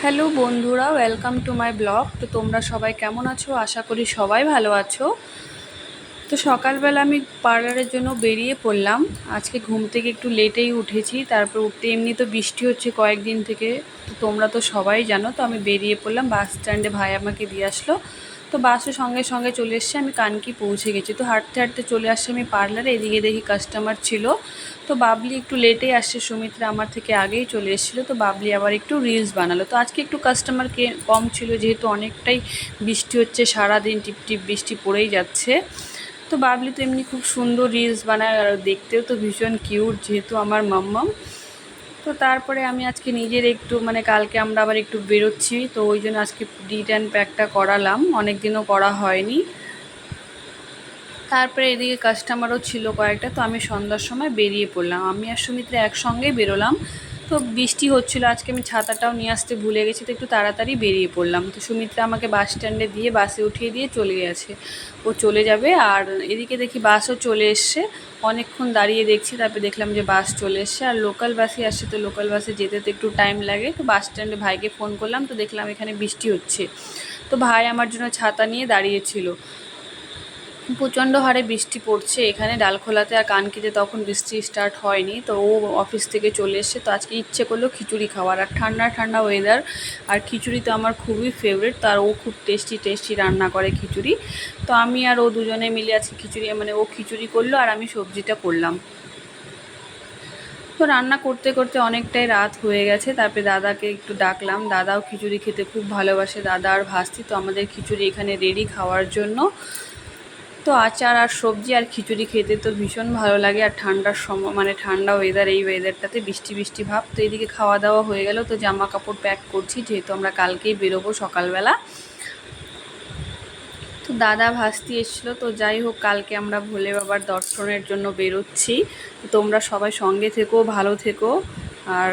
Hello বন্ধুরা, welcome to my blog. তো তোমরা সবাই কেমন আছো? আশা করি সবাই ভালো আছো। তো সকালবেলা আমি পার্লারের জন্য বেরিয়ে পড়লাম। আজকে ঘুম থেকে একটু লেটেই উঠেছি, তারপর উঠতে এমনি তো বৃষ্টি হচ্ছে কয়েকদিন থেকে, তো তোমরা তো সবাই জানো। তো আমি বেরিয়ে পড়লাম, বাস স্ট্যান্ডে ভাই আমাকে দিয়ে আসলো। তো বাসের সঙ্গে সঙ্গে চলে এসছে, আমি কানকি পৌঁছে গেছি। তো হাঁটতে হাঁটতে চলে আসছে আমি পার্লারে, এদিকে দেখি কাস্টমার ছিল। তো বাবলি একটু লেটেই আসছে, সুমিত্রা আমার থেকে আগেই চলে এসেছিলো। তো বাবলি আবার একটু রিলস বানালো। তো আজকে একটু কাস্টমার কম ছিল, যেহেতু অনেকটাই বৃষ্টি হচ্ছে, সারাদিন টিপটিপ বৃষ্টি পড়েই যাচ্ছে। তো বাবলি তো এমনি খুব সুন্দর রিলস বানায়, আর দেখতেও তো ভীষণ কিউট, যেহেতু আমার মাম্মাম। তো তারপরে আমি আজকে নিজের একটু কালকে আমরা আবার একটু বেরোচ্ছি, তো ওই জন্য আজকে ডিট অ্যান্ড প্যাকটা করালাম, অনেক দিনও করা হয়নি। তারপরে এদিকে কাস্টমারও ছিল কয়েকটা, তো আমি সন্ধ্যার সময় বেরিয়ে পড়লাম, আমি আর সুমিত্রা একসঙ্গেই বেরোলাম। তো বৃষ্টি হচ্ছিলো, আজকে আমি ছাতাটাও নিয়ে আসতে ভুলে গেছি, তো একটু তাড়াতাড়ি বেরিয়ে পড়লাম। তো সুমিত্রা আমাকে বাস স্ট্যান্ডে দিয়ে বাসে উঠিয়ে দিয়ে চলে গেছে, ও চলে যাবে। আর এদিকে দেখি বাসও চলে এসছে, অনেকক্ষণ দাঁড়িয়ে দেখছি, তারপরে দেখলাম যে বাস চলে এসছে। আর লোকাল বাসে আসছে, তো লোকাল বাসে যেতে তো একটু টাইম লাগে। তো বাস স্ট্যান্ডে ভাইকে ফোন করলাম, তো দেখলাম এখানে বৃষ্টি হচ্ছে। তো ভাই আমার জন্য ছাতা নিয়ে দাঁড়িয়েছিল। প্রচণ্ড হারে বৃষ্টি পড়ছে এখানে ডালখোলাতে, আর কানকিতে তখন বৃষ্টি স্টার্ট হয়নি। তো ও অফিস থেকে চলে এসছে, তো আজকে ইচ্ছে করলো খিচুড়ি খাওয়ার, আর ঠান্ডা ঠান্ডা ওয়েদার, আর খিচুড়ি তো আমার খুবই ফেভারিট। তো আর ও খুব টেস্টি টেস্টি রান্না করে খিচুড়ি। তো আমি আর ও দুজনে মিলে আজকে খিচুড়ি, ও খিচুড়ি করলো আর আমি সবজিটা করলাম। তো রান্না করতে করতে অনেকটাই রাত হয়ে গেছে, তারপরে দাদাকে একটু ডাকলাম, দাদাও খিচুড়ি খেতে খুব ভালোবাসে, দাদা আর ভাস্তি। তো আমাদের খিচুড়ি এখানে রেডি খাওয়ার জন্য। তো আচার আর সবজি আর খিচুড়ি খেতে তো ভীষণ ভালো লাগে, আর ঠান্ডার সময় ঠান্ডা ওয়েদার, এই ওয়েদারটাতে বৃষ্টি বৃষ্টি ভাব। তো এদিকে খাওয়া দাওয়া হয়ে গেল, তো জামা কাপড় প্যাক করছি, যেহেতু আমরা কালকেই বেরোবো সকালবেলা। তো দাদা ভাস্তি এসেছিলো। তো যাই হোক, কালকে আমরা ভোলে বাবার দর্শনের জন্য বেরোচ্ছি। তো তোমরা সবাই সঙ্গে থেকো, ভালো থেকো। আর